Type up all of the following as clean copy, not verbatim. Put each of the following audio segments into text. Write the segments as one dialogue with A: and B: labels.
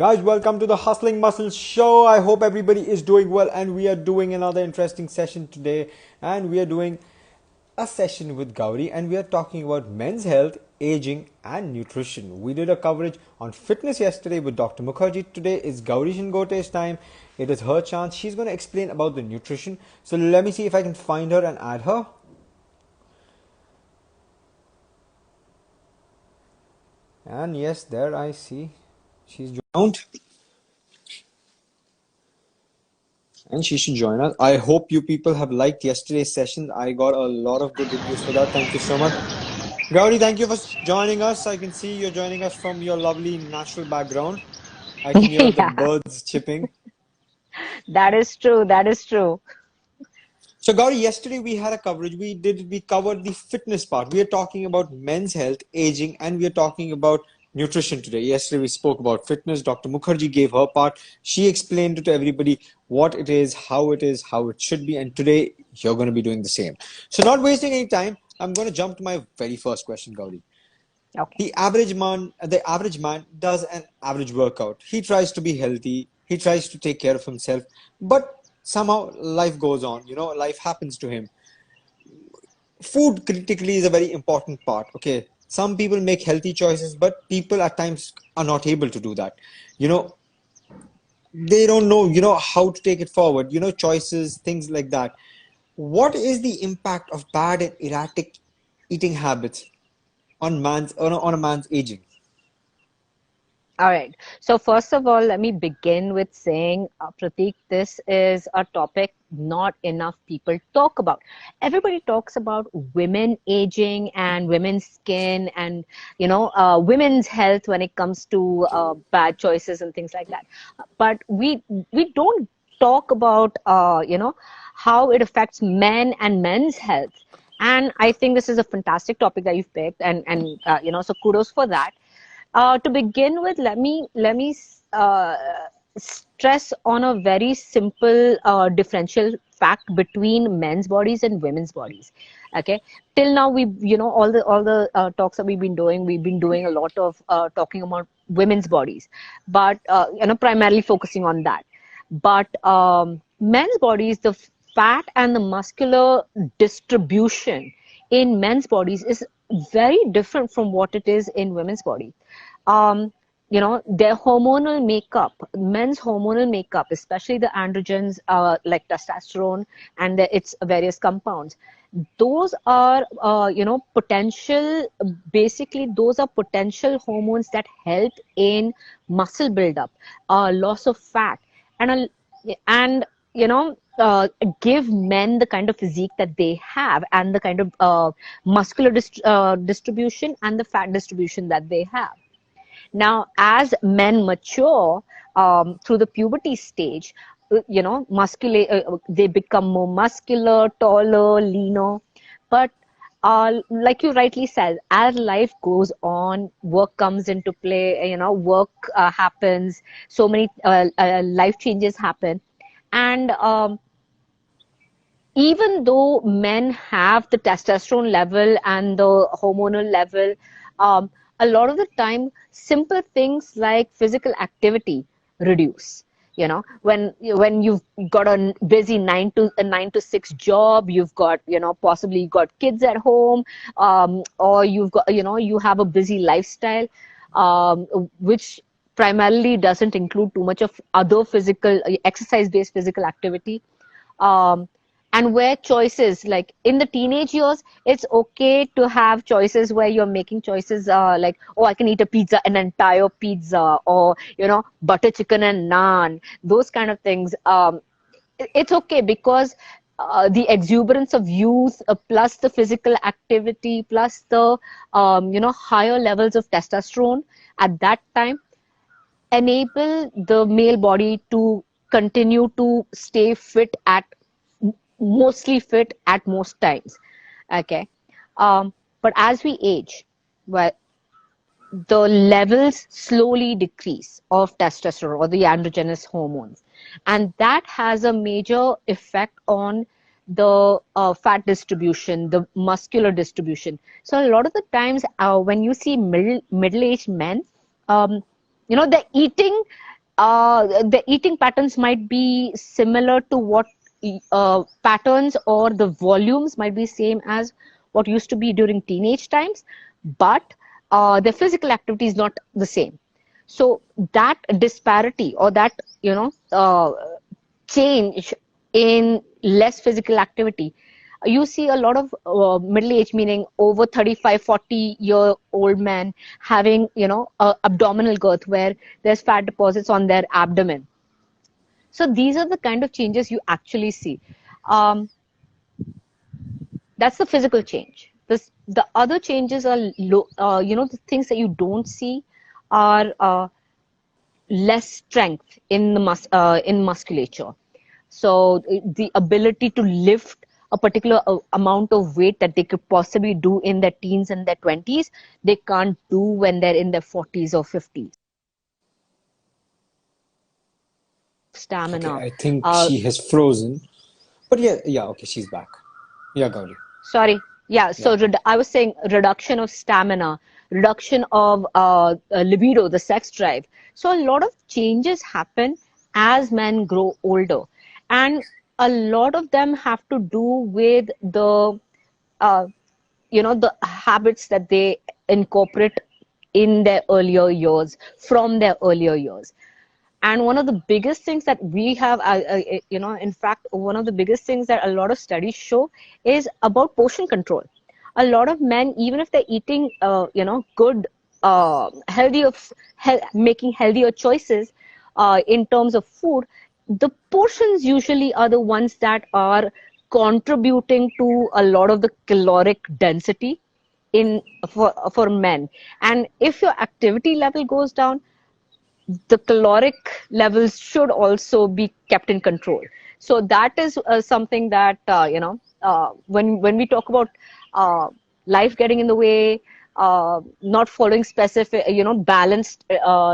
A: Guys, welcome to the Hustling Muscle Show. I hope everybody is doing well, and we are doing another interesting session today. And we are doing a session with Gauri, and we are talking about men's health, aging, and nutrition. We did a coverage on fitness yesterday with Dr. Mukherjee. Today is Gauri Shingote's time. It is her chance. She's going to explain about the nutrition. So let me see if I can find her and add her. And yes, there I see she's joined. And she should join us. I hope you people have liked yesterday's session. I got a lot of good reviews for that. Thank you so much. Gauri, thank you for joining us. I can see you're joining us from your lovely natural background. I can hear the
B: Yeah,
A: birds chirping.
B: that is true. That is true.
A: So Gauri, yesterday we had a coverage. We covered the fitness part. We are talking about men's health, aging, and we are talking about nutrition today. Yesterday we spoke about fitness. Dr. Mukherjee gave her part. She explained to everybody what it is, how it should be, and today you're going to be doing the same. So not wasting any time, I'm going to jump to my very first question, Gauri.
B: Okay.
A: The average man does an average workout. He tries to be healthy. He tries to take care of himself, but somehow life goes on. Life happens to him. Food critically is a very important part. Okay, some people make healthy choices, but people at times are not able to do that. You know, they don't know. How to take it forward. Choices, things like that. What is the impact of bad and erratic eating habits on a man's aging?
B: All right. So first of all, let me begin with saying, Pratik, this is a topic not enough people talk about. Everybody talks about women aging and women's skin and women's health when it comes to bad choices and things like that. But we don't talk about how it affects men and men's health. And I think this is a fantastic topic that you've picked, and so kudos for that. To begin with, let me stress on a very simple differential fact between men's bodies and women's bodies. Okay, till now all the talks that we've been doing a lot of talking about women's bodies, but primarily focusing on that. But men's bodies, the fat and the muscular distribution in men's bodies is very different from what it is in women's body. um, their hormonal makeup, men's hormonal makeup, especially the androgens like testosterone and its various compounds, those are, basically, those are potential hormones that help in muscle buildup, loss of fat, and, and you know, give men the kind of physique that they have and the kind of muscular distribution and the fat distribution that they have. Now, as men mature through the puberty stage, they become more muscular, taller, leaner. But like you rightly said, as life goes on, work comes into play. Work happens. So many life changes happen, and even though men have the testosterone level and the hormonal level, um, a lot of the time, simple things like physical activity reduce. When you've got a busy nine to six job, you've got possibly got kids at home, or you've got you have a busy lifestyle, um, which primarily doesn't include too much of other physical exercise-based physical activity. um, and where choices, like in the teenage years, it's okay to have choices where you're making choices like, oh, I can eat a pizza, an entire pizza, or butter chicken and naan, those kind of things. It's okay because the exuberance of youth, plus the physical activity, plus the higher levels of testosterone at that time, enable the male body to continue to stay fit at mostly fit at most times. Okay. But as we age, well, the levels slowly decrease of testosterone or the androgynous hormones, and that has a major effect on the fat distribution, the muscular distribution. So a lot of the times when you see middle-aged men, um, they're eating, the eating patterns might be similar to what patterns, or the volumes might be same as what used to be during teenage times, but the physical activity is not the same. So that disparity, or that, change in less physical activity, you see a lot of middle age, meaning over 35-40-year-old men having, abdominal girth where there's fat deposits on their abdomen. So these are the kind of changes you actually see. um, that's the physical change. The other changes are low, the things that you don't see are less strength in in musculature. So the ability to lift a particular amount of weight that they could possibly do in their teens and their 20s, they can't do when they're in their 40s or 50s.
A: Okay,
B: Stamina.
A: I think
B: Uh,
A: she has frozen. But yeah, yeah, okay, she's back. Yeah, Gauri.
B: Sorry. Yeah,
A: Yeah.
B: so I was saying reduction of stamina, reduction of libido, the sex drive. So a lot of changes happen as men grow older. And a lot of them have to do with uh, the habits that they incorporate in their earlier years, from their earlier years. And one of the biggest things that we have, in fact, one of the biggest things that a lot of studies show is about portion control. A lot of men, even if they're eating, good, healthier, making healthier choices in terms of food, the portions usually are the ones that are contributing to a lot of the caloric density in for men. And if your activity level goes down, the caloric levels should also be kept in control. So that is something that, when we talk about uh, life getting in the way, not following specific, balanced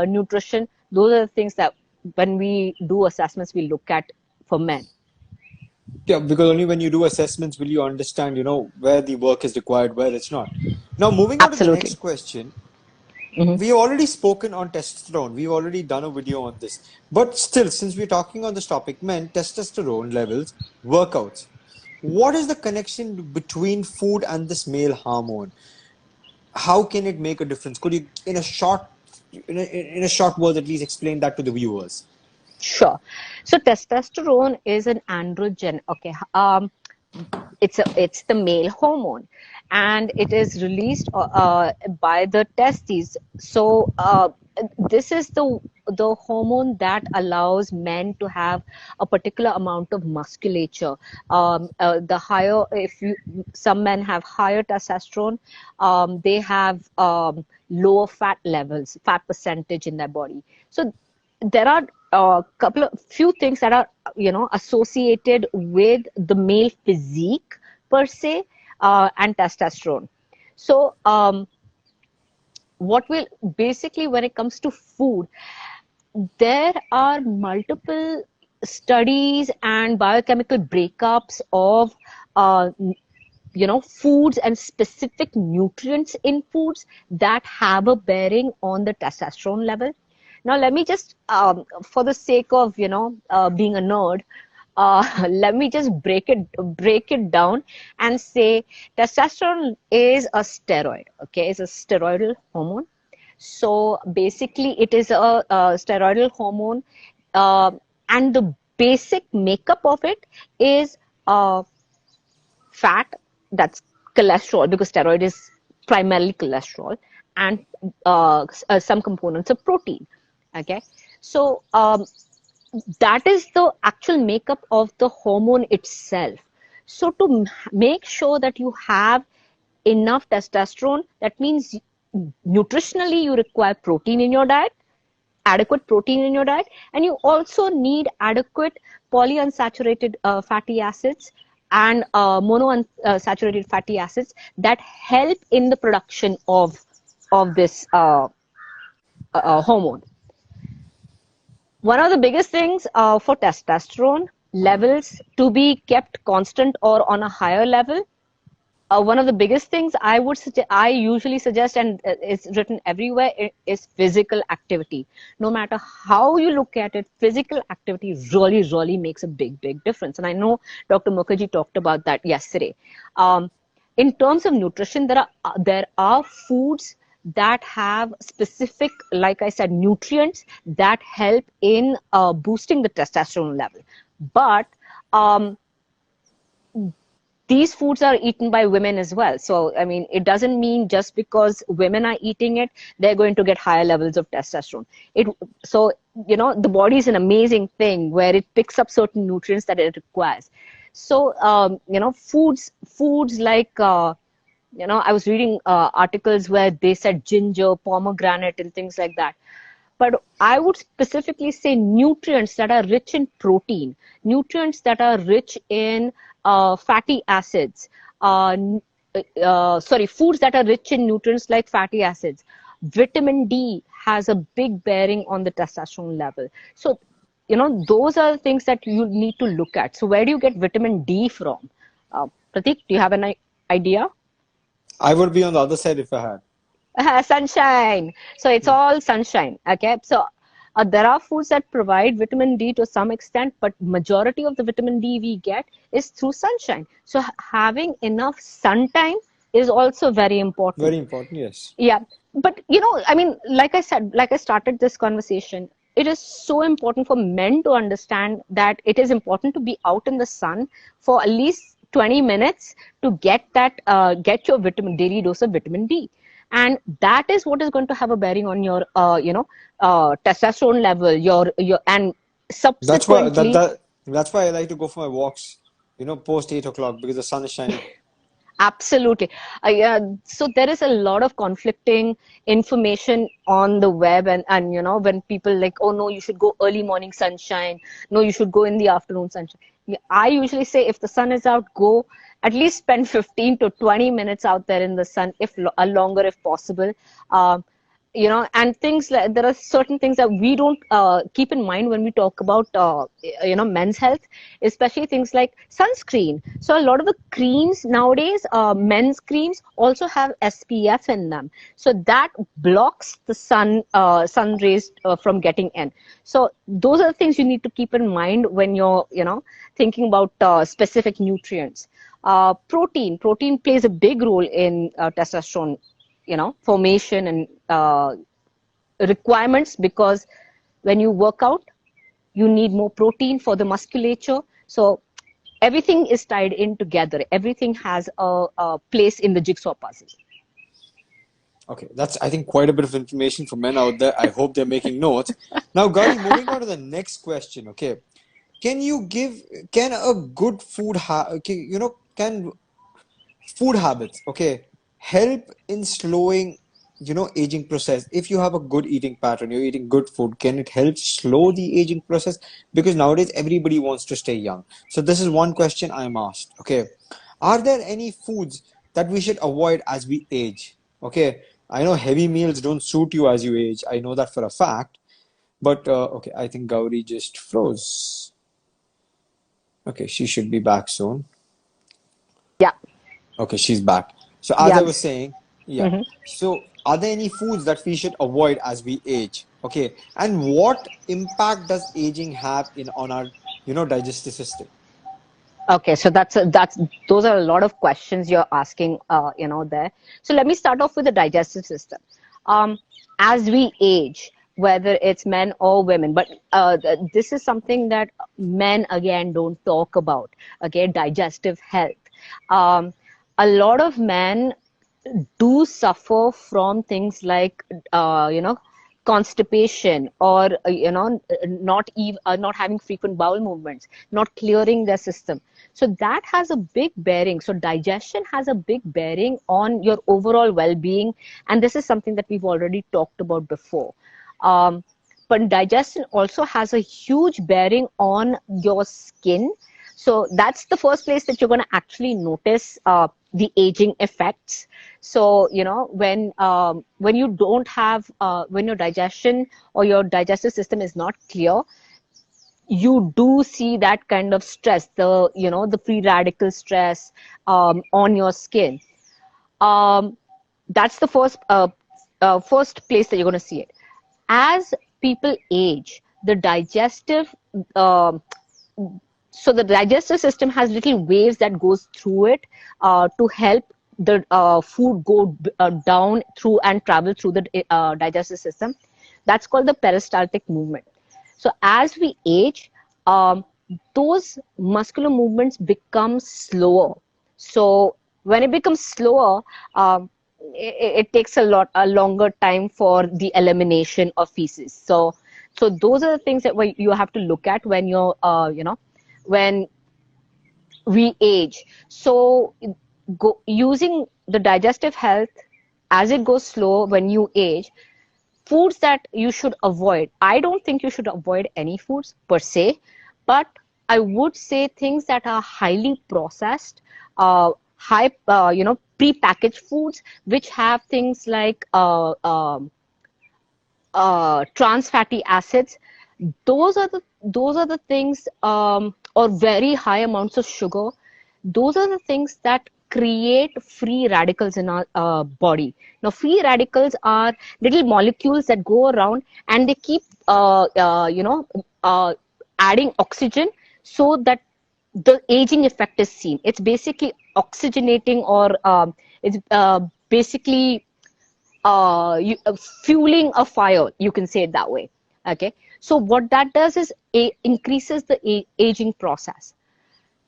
B: nutrition, those are the things that when we do assessments we look at for men.
A: Yeah, because only when you do assessments will you understand, where the work is required, where it's not. Now, moving on to the next
B: Absolutely.
A: question.
B: Hmm.
A: We've already spoken on testosterone. We've already done a video on this. But still, since we're talking on this topic, men, testosterone levels, workouts. What is the connection between food and this male hormone? How can it make a difference? Could you, in a short word, at least explain that to the viewers?
B: Sure. So testosterone is an androgen. Okay. It's the male hormone, and it is released by the testes. So this is the hormone that allows men to have a particular amount of musculature. The higher, if you some men have higher testosterone, they have lower fat levels, fat percentage in their body. So there are a couple of few things that are, associated with the male physique per se, and testosterone. So what will basically, when it comes to food, there are multiple studies and biochemical breakups of uh, foods and specific nutrients in foods that have a bearing on the testosterone level. Now, let me just, for the sake of, being a nerd, let me just break it down and say testosterone is a steroid. Okay, it's a steroidal hormone. So basically, it is a steroidal hormone, uh, and the basic makeup of it is fat, that's cholesterol, because steroid is primarily cholesterol, and some components of protein. Okay, so that is the actual makeup of the hormone itself. So to make sure that you have enough testosterone, that means nutritionally you require protein in your diet, adequate protein in your diet, and you also need adequate polyunsaturated fatty acids and monounsaturated fatty acids that help in the production of this hormone. One of the biggest things for testosterone levels to be kept constant or on a higher level One of the biggest things I usually suggest, and it's written everywhere, is physical activity. No matter how you look at it, physical activity really, really makes a big, big difference. And I know Dr. Mukherjee talked about that yesterday. Um, in terms of nutrition, there are foods that have specific, like I said, nutrients that help in boosting the testosterone level. But um, these foods are eaten by women as well. So, I mean, it doesn't mean just because women are eating it, they're going to get higher levels of testosterone. It so the body is an amazing thing where it picks up certain nutrients that it requires. So, foods like I was reading articles where they said ginger, pomegranate, and things like that. But I would specifically say nutrients that are rich in protein, nutrients that are rich in fatty acids, foods that are rich in nutrients like fatty acids. Vitamin D has a big bearing on the testosterone level. So, those are the things that you need to look at. So, where do you get vitamin D from? Pratik, do you have an idea?
A: I would be on the other side if I had.
B: Sunshine. So it's all sunshine. Okay. So there are foods that provide vitamin D to some extent, but majority of the vitamin D we get is through sunshine. So having enough sun time is also very important.
A: Very important, yes.
B: Yeah. But I mean, like I said, like I started this conversation, it is so important for men to understand that it is important to be out in the sun for at least 20 minutes to get your daily dose of vitamin D. And that is what is going to have a bearing on your testosterone level, and
A: That's why
B: subsequently.
A: that's why I like to go for my walks, post 8 o'clock because the sun is shining.
B: Absolutely. Yeah, so there is a lot of conflicting information on the web, and when people like, oh no, you should go early morning sunshine, no, you should go in the afternoon sunshine. Yeah, I usually say if the sun is out, go at least spend 15 to 20 minutes out there in the sun, if longer if possible. Um, and things like, there are certain things that we don't keep in mind when we talk about men's health, especially things like sunscreen. So a lot of the creams nowadays, men's creams also have SPF in them, so that blocks the sun rays from getting in. So those are the things you need to keep in mind when you're thinking about specific nutrients. Protein plays a big role in testosterone formation and requirements, because when you work out, you need more protein for the musculature. So everything is tied in together. Everything has a place in the jigsaw puzzle.
A: Okay, that's I think quite a bit of information for men out there. I hope they're making notes. Now, Gauri, moving on to the next question. Okay, can a good can food habits, okay, help in slowing, aging process? If you have a good eating pattern, you're eating good food, can it help slow the aging process? Because nowadays everybody wants to stay young. So this is one question I'm asked. Okay, are there any foods that we should avoid as we age? Okay, I know heavy meals don't suit you as you age. I know that for a fact. But okay, I think Gauri just froze. Okay, she should be back soon.
B: Yeah,
A: Okay, she's back. So as I
B: yeah.
A: was saying, yeah.
B: Hmm.
A: So are there any foods that we should avoid as we age? Okay, and what impact does aging have in on our, digestive system?
B: Okay, so that's those are a lot of questions you're asking, there. So let me start off with the digestive system. Um, as we age, whether it's men or women, but this is something that men again don't talk about. Okay, digestive health. Um, a lot of men do suffer from things like constipation, or not having frequent bowel movements, not clearing their system. So that has a big bearing. So digestion has a big bearing on your overall well-being, and this is something that we've already talked about before. um, but digestion also has a huge bearing on your skin. So that's the first place that you're going to actually notice the aging effects. So when you don't have when your digestion or your digestive system is not clear, you do see that kind of stress, the free radical stress on your skin. Um, that's the first place that you're going to see it. As people age, the digestive um so the digestive system has little waves that goes through it to help the food go down through and travel through the digestive system. That's called the peristaltic movement. So as we age, um, those muscular movements become slower. So when it becomes slower, it takes a longer time for the elimination of feces. So those are the things that you have to look at when when we age. So using the digestive health as it goes slow when you age, foods that you should avoid. I don't think you should avoid any foods per se, but I would say things that are highly processed, pre-packaged foods, which have things like trans fatty acids. Those are the things, or very high amounts of sugar. Those are the things that create free radicals in our body. Now, free radicals are little molecules that go around and they keep adding oxygen so that the aging effect is seen. It's basically oxygenating, or it's basically fueling a fire, you can say it that way. Okay, so what that does is increases the aging process.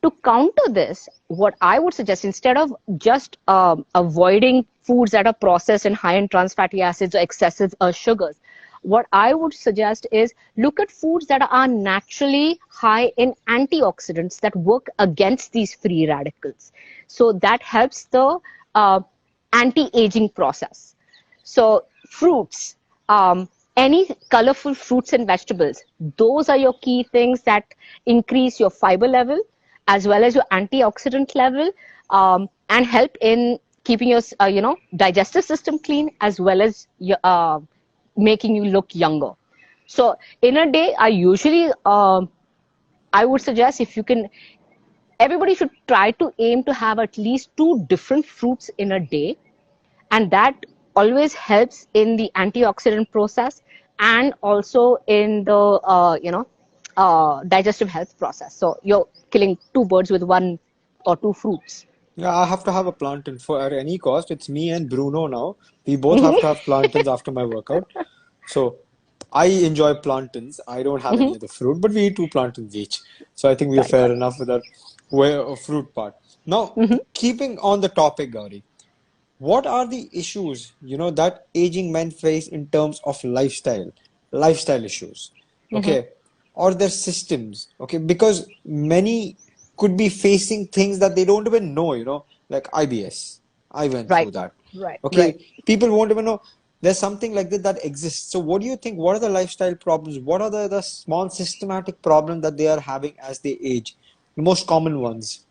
B: To counter this, what I would suggest, instead of just avoiding foods that are processed and high in trans fatty acids or excessive sugars, what I would suggest is look at foods that are naturally high in antioxidants that work against these free radicals. So that helps the anti-aging process. So fruits, any colorful fruits and vegetables, those are your key things that increase your fiber level as well as your antioxidant level, and help in keeping your digestive system clean, as well as making you look younger. So in a day, I would suggest, if you can, everybody should try to aim to have at least two different fruits in a day, and that always helps in the antioxidant process and also in the digestive health process. So you're killing two birds with one or two fruits.
A: Yeah, I have to have a plantain for at any cost. It's me and Bruno now. We both have to
B: Hmm.
A: have plantains after my workout. So I enjoy plantains. I don't have
B: Hmm.
A: any other fruit, but we eat two plantains each. So I think we are
B: Right,
A: fair
B: right.
A: enough with that way of fruit part. Now,
B: Hmm.
A: keeping on the topic, Gauri, what are the issues, that aging men face in terms of lifestyle issues,
B: Hmm.
A: okay, or their systems, okay, because many could be facing things that they don't even know, like IBS. I went
B: Right,
A: through that.
B: right, right.
A: Okay, people won't even know there's something like that exists. So what do you think? What are the lifestyle problems? What are the small systematic problems that they are having as they age? The most common ones.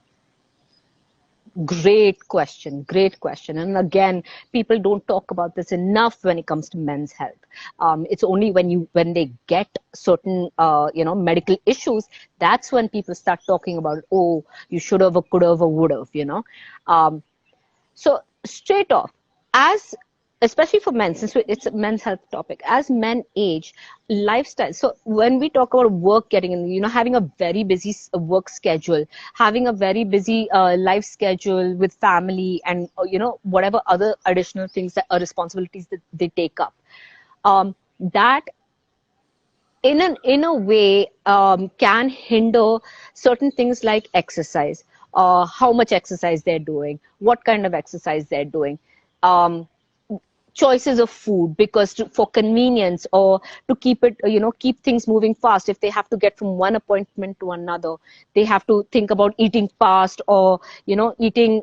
B: Great question. Great question. And again, people don't talk about this enough when it comes to men's health. It's only when they get certain medical issues, that's when people start talking about, oh, you should have, or could have, or would have. Um, so straight off, as especially for men, since it's a men's health topic, as men age, lifestyle. So when we talk about work getting in, having a very busy work schedule, having a very busy life schedule with family, and whatever other additional things that are responsibilities that they take up, that in a way can hinder certain things like exercise, how much exercise they're doing, what kind of exercise they're doing, um, choices of food, because for convenience, or to keep it, keep things moving fast, if they have to get from one appointment to another, they have to think about eating fast, or eating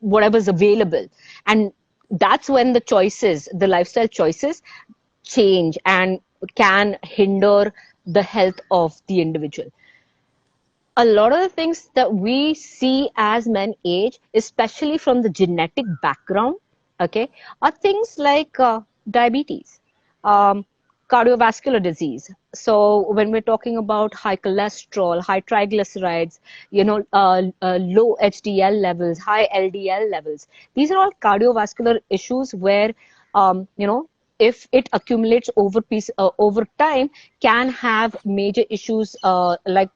B: whatever's available. And that's when the lifestyle choices change and can hinder the health of the individual. A lot of the things that we see as men age, especially from the genetic background, okay, are things like diabetes, um, cardiovascular disease. So when we're talking about high cholesterol, high triglycerides, low HDL levels, high LDL levels, these are all cardiovascular issues where, if it accumulates over time, can have major issues like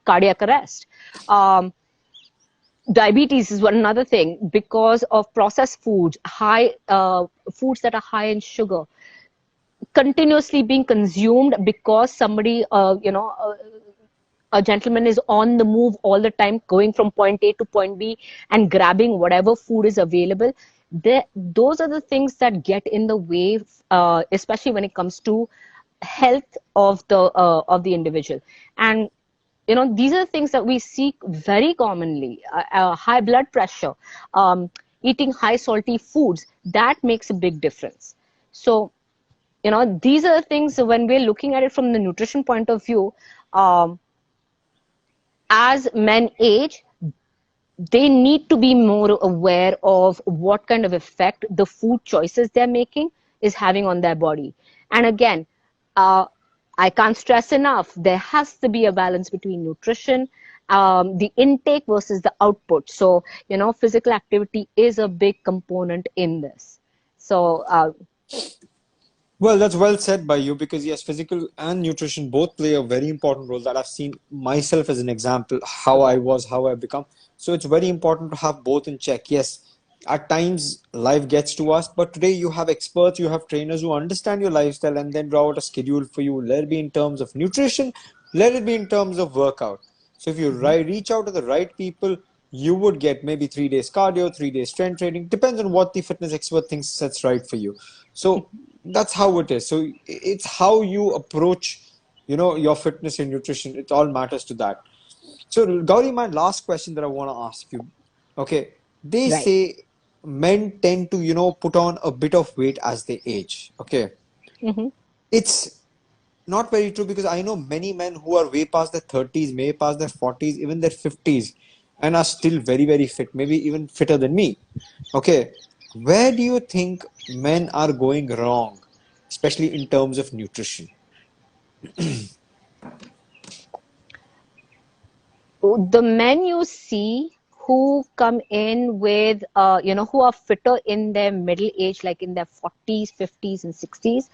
B: cardiac arrest. Um, Diabetes is one another thing because of processed foods, high foods that are high in sugar, continuously being consumed because somebody, a gentleman is on the move all the time, going from point A to point B and grabbing whatever food is available. Those are the things that get in the way, especially when it comes to health of the individual. And these are the things that we see very commonly. High blood pressure, eating high salty foods, that makes a big difference. So these are the things when we're looking at it from the nutrition point of view. um, as men age, they need to be more aware of what kind of effect the food choices they're making is having on their body. And again, uh, I can't stress enough, there has to be a balance between nutrition, the intake versus the output. So physical activity is a big component in this. So
A: Well, that's well said by you because yes, physical and nutrition both play a very important role that I've seen myself as an example, how I was, how I become. So it's very important to have both in check. Yes, at times life gets to us, but today you have experts, you have trainers who understand your lifestyle and then draw out a schedule for you. Let it be in terms of nutrition, let it be in terms of workout. So if you reach out to the right people, you would get maybe 3 days cardio, 3 days strength training. Depends on what the fitness expert thinks that's right for you. So that's how it is. So it's how you approach, your fitness and nutrition. It all matters to that. So Gauri, my last question that I want to ask you. Okay, they
B: right.
A: say men tend to, put on a bit of weight as they age. Okay,
B: Hmm.
A: it's not very true because I know many men who are way past their 30s, may past their 40s, even their 50s, and are still very, very fit, maybe even fitter than me. Okay, where do you think men are going wrong, especially in terms of nutrition?
B: The men you see who come in with, who are fitter in their middle age, like in their 40s, 50s, and 60s,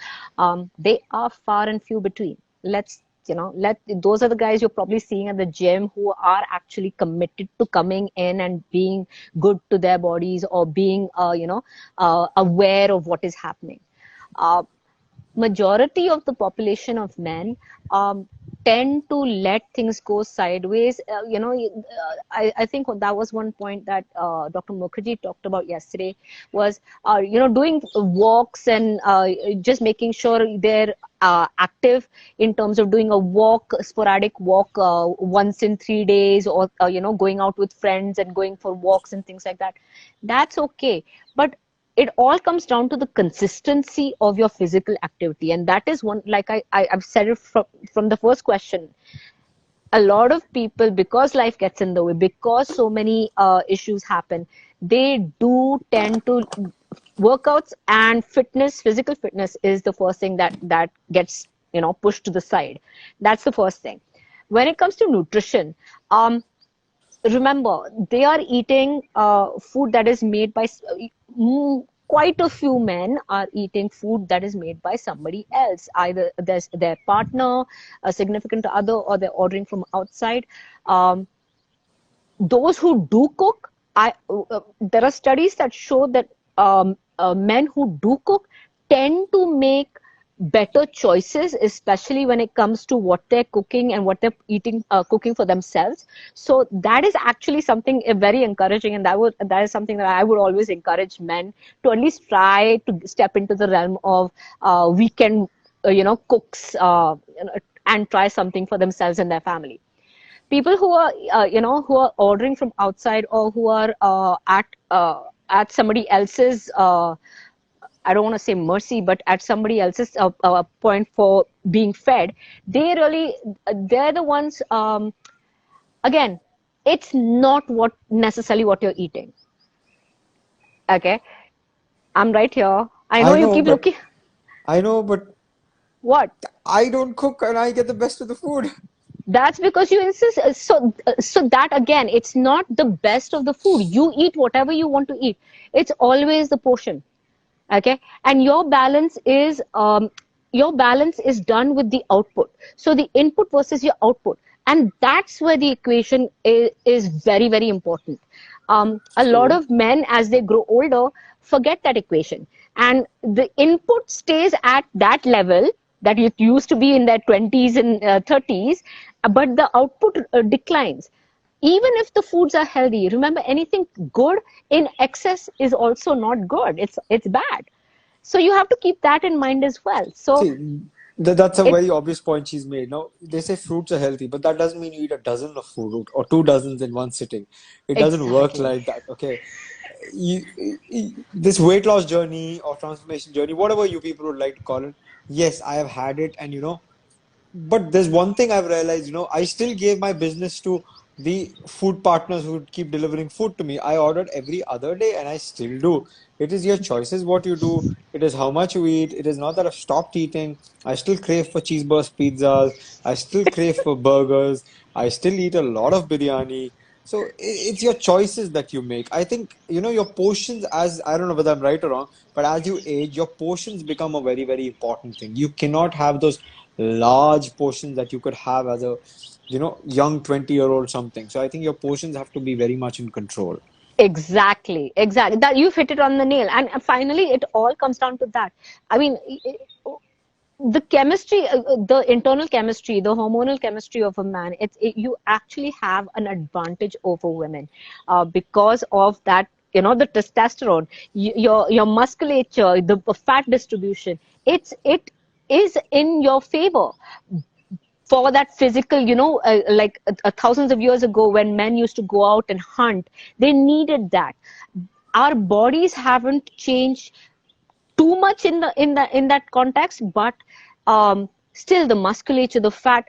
B: they are far and few between. Those are the guys you're probably seeing at the gym who are actually committed to coming in and being good to their bodies, or being, aware of what is happening. Uh, Majority of the population of men tend to let things go sideways. I think that was one point that Dr. Mukherjee talked about yesterday was, doing walks and just making sure they're active in terms of doing a walk, a sporadic walk once in 3 days, or, going out with friends and going for walks and things like that. That's okay. But it all comes down to the consistency of your physical activity, and that is one, like I've said it from the first question. A lot of people, because life gets in the way, because so many issues happen, they do tend to, workouts and physical fitness is the first thing that gets pushed to the side. That's the first thing. When it comes to nutrition, remember, they are eating food that is made by, quite a few men are eating food that is made by somebody else, either there's their partner, a significant other, or they're ordering from outside. um, those who do cook, there are studies that show that men who do cook tend to make better choices, especially when it comes to what they're cooking and what they're eating, cooking for themselves. So that is actually something very encouraging, and that is something that I would always encourage men to at least try to step into the realm of weekend, cooks, and try something for themselves and their family. People who are, who are ordering from outside, or who are at somebody else's, I don't want to say mercy, but at somebody else's point for being fed, they're the ones, again, it's not what necessarily what you're eating. Okay, I'm right here. I know
A: I
B: you
A: know,
B: keep
A: but
B: looking.
A: I know, but
B: What?
A: I don't cook and I get the best of the food.
B: That's because you insist. So that again, it's not the best of the food. You eat whatever you want to eat. It's always the portion. Okay, and your balance is done with the output. So the input versus your output, and that's where the equation is very, very important. A lot
A: True.
B: of men, as they grow older, forget that equation, and the input stays at that level that it used to be in their 20s and 30s, but the output declines. Even if the foods are healthy, remember, anything good in excess is also not good. It's bad. So you have to keep that in mind as well. So
A: See, that's a
B: it
A: very obvious point she's made. Now, they say fruits are healthy, but that doesn't mean you eat a dozen of fruit or two dozens in one sitting. It doesn't work
B: exactly.
A: like that. Okay, this weight loss journey or transformation journey, whatever you people would like to call it, yes, I have had it, and but there's one thing I've realized, I still gave my business to the food partners who would keep delivering food to me. I ordered every other day and I still do. It is your choices what you do. It is how much you eat. It is not that I've stopped eating. I still crave for cheeseburgers, pizzas. I still crave for burgers. I still eat a lot of biryani. So it's your choices that you make. I think, your portions, as I don't know whether I'm right or wrong, but as you age, your portions become a very, very important thing. You cannot have those large portions that you could have as a, young 20-year-old something. So I think your portions have to be very much in control.
B: Exactly. That you've hit it on the nail. And finally, it all comes down to that. I mean, the chemistry, the internal chemistry, the hormonal chemistry of a man, you actually have an advantage over women because of that. The testosterone, your musculature, the fat distribution. It is in your favor for that physical, like thousands of years ago when men used to go out and hunt, they needed that. Our bodies haven't changed too much in that context, but still the musculature, the fat,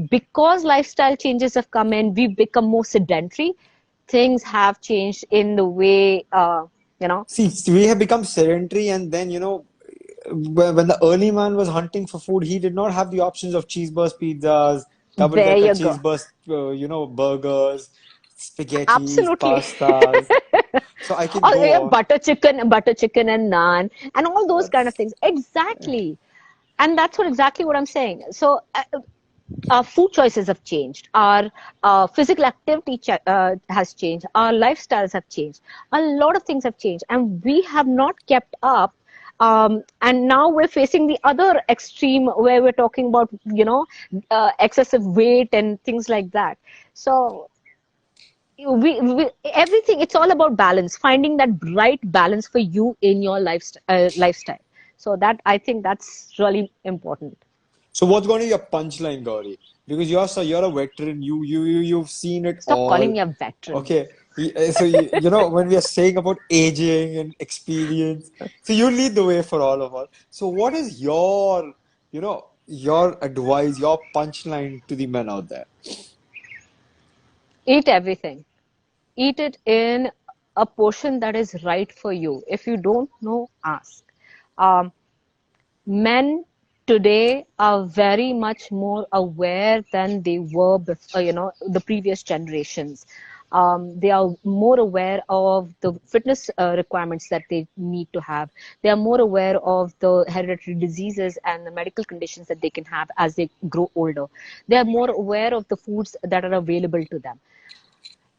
B: because lifestyle changes have come in, we've become more sedentary. Things have changed in the way, you know.
A: See, we have become sedentary, and then, when the early man was hunting for food, he did not have the options of cheeseburgers, pizzas, double
B: There
A: decker
B: you go.
A: cheeseburgers, burgers, spaghettis,
B: Absolutely.
A: pastas. So I can
B: Or
A: go
B: yeah,
A: on.
B: butter chicken and naan, and all those kind of
A: That's
B: things. Exactly. And that's exactly what I'm saying. So our food choices have changed. Our physical activity has changed. Our lifestyles have changed. A lot of things have changed, and we have not kept up. And now we're facing the other extreme where we're talking about, excessive weight and things like that. So we everything, it's all about balance, finding that right balance for you in your lifestyle. So that, I think, that's really important.
A: So what's going to be your punchline, Gauri? Because you're a veteran. You've seen it
B: Stop calling
A: all.
B: me a veteran.
A: Okay. So when we are saying about aging and experience, so you lead the way for all of us. So what is your advice, your punchline to the men out there?
B: Eat everything. Eat it in a portion that is right for you. If you don't know, ask. Um, Men today are very much more aware than they were before, the previous generations. They are more aware of the fitness requirements that they need to have. They are more aware of the hereditary diseases and the medical conditions that they can have as they grow older. They are more aware of the foods that are available to them.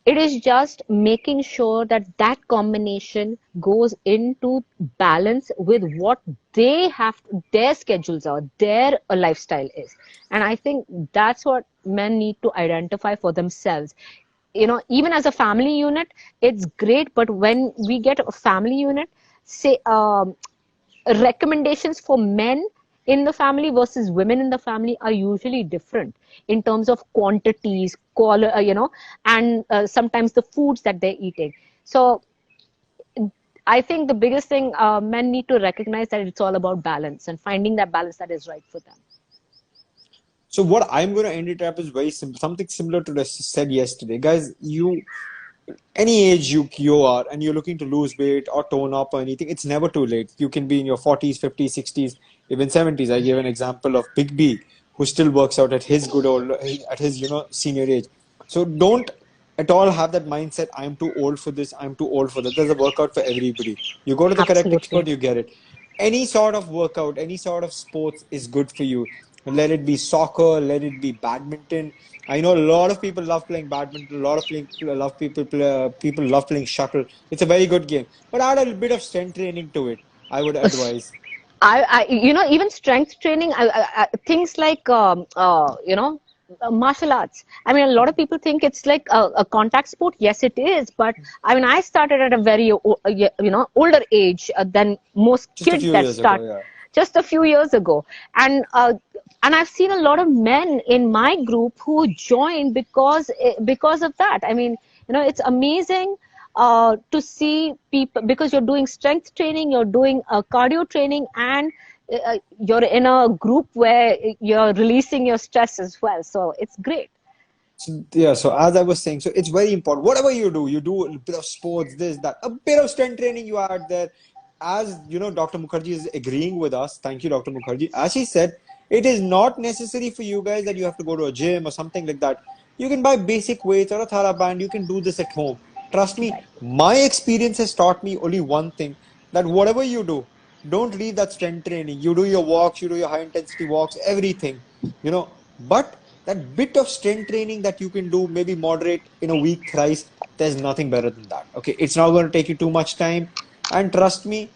B: It is just making sure that that combination goes into balance with what they have, their schedules are, their lifestyle is. And I think that's what men need to identify for themselves. Even as a family unit, it's great, but when we get a family unit, say, recommendations for men in the family versus women in the family are usually different in terms of quantities, and sometimes the foods that they're eating. So I think the biggest thing, men need to recognize that it's all about balance and finding that balance that is right for them.
A: So what I'm going to end it up is very simple, something similar to what I said yesterday, guys. Any age you are and you're looking to lose weight or tone up or anything, it's never too late. You can be in your 40s, 50s, 60s. even 70s. I gave an example of Big B, who still works out at his good old, at his, senior age. So don't at all have that mindset, I'm too old for this, I'm too old for that. There's a workout for everybody. You go to the correct
B: Absolutely.
A: expert, you get it. Any sort of workout, any sort of sports is good for you. Let it be soccer, let it be badminton. I know a lot of people love playing badminton. A lot of people love playing shuttle. It's a very good game, but add a bit of strength training to it. I would advise.
B: Even strength training, things like, martial arts. I mean, a lot of people think it's like a contact sport. Yes, it is. But I mean, I started at a very, older age than most
A: Just a
B: kids
A: few
B: that
A: years ago,
B: start
A: yeah.
B: just a few years ago. And I've seen a lot of men in my group who joined because of that. I mean, it's amazing to see people, because you're doing strength training, you're doing cardio training, and you're in a group where you're releasing your stress as well. So it's great.
A: So, yeah, so as I was saying, so it's very important. Whatever you do a bit of sports, this, that, a bit of strength training you add there. As you know, Dr. Mukherjee is agreeing with us. Thank you, Dr. Mukherjee. As he said, it is not necessary for you guys that you have to go to a gym or something like that. You can buy basic weights or a Thara band. You can do this at home. Trust me,
B: Right.
A: my experience has taught me only one thing, that whatever you do, don't leave that strength training. You do your walks, you do your high intensity walks, everything, but that bit of strength training that you can do, maybe moderate in a week thrice, there's nothing better than that. Okay, it's not going to take you too much time, and trust me,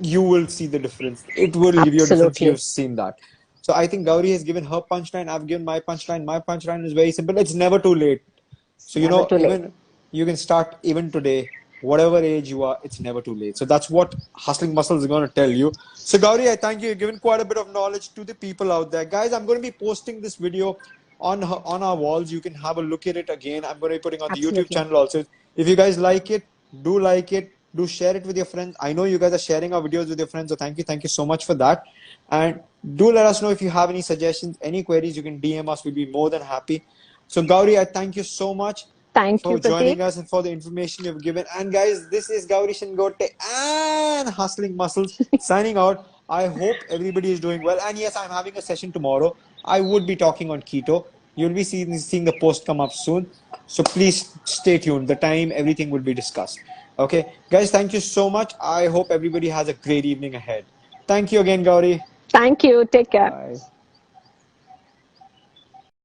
A: you will see the difference. It will give you a difference.
B: Absolutely.
A: You've seen that. So I think Gauri has given her punchline. I've given my punchline. My punchline is very simple. It's never too late.
B: It's
A: So
B: never too late.
A: even you can start even today, whatever age you are. It's never too late. So that's what Hustling Muscles is going to tell you. So Gauri, I thank you. You've given quite a bit of knowledge to the people out there, guys. I'm going to be posting this video on our walls. You can have a look at it again. I'm going to be putting on the YouTube
B: Absolutely.
A: channel also. If you guys like it, do like it. Do share it with your friends. I know you guys are sharing our videos with your friends, so thank you so much for that. And do let us know if you have any suggestions, any queries. You can DM us. We'll be more than happy. So Gauri, I thank you so much
B: Thank
A: for
B: you, Prateek.
A: joining us and for the information you've given. And guys, this is Gauri Shingote and Hustling Muscles signing out. I hope everybody is doing well. And yes, I'm having a session tomorrow. I would be talking on keto. You'll be seeing the post come up soon. So please stay tuned. The time, everything will be discussed. Okay, guys, thank you so much. I hope everybody has a great evening ahead. Thank you again, Gauri.
B: Thank you. Take care.
A: Bye.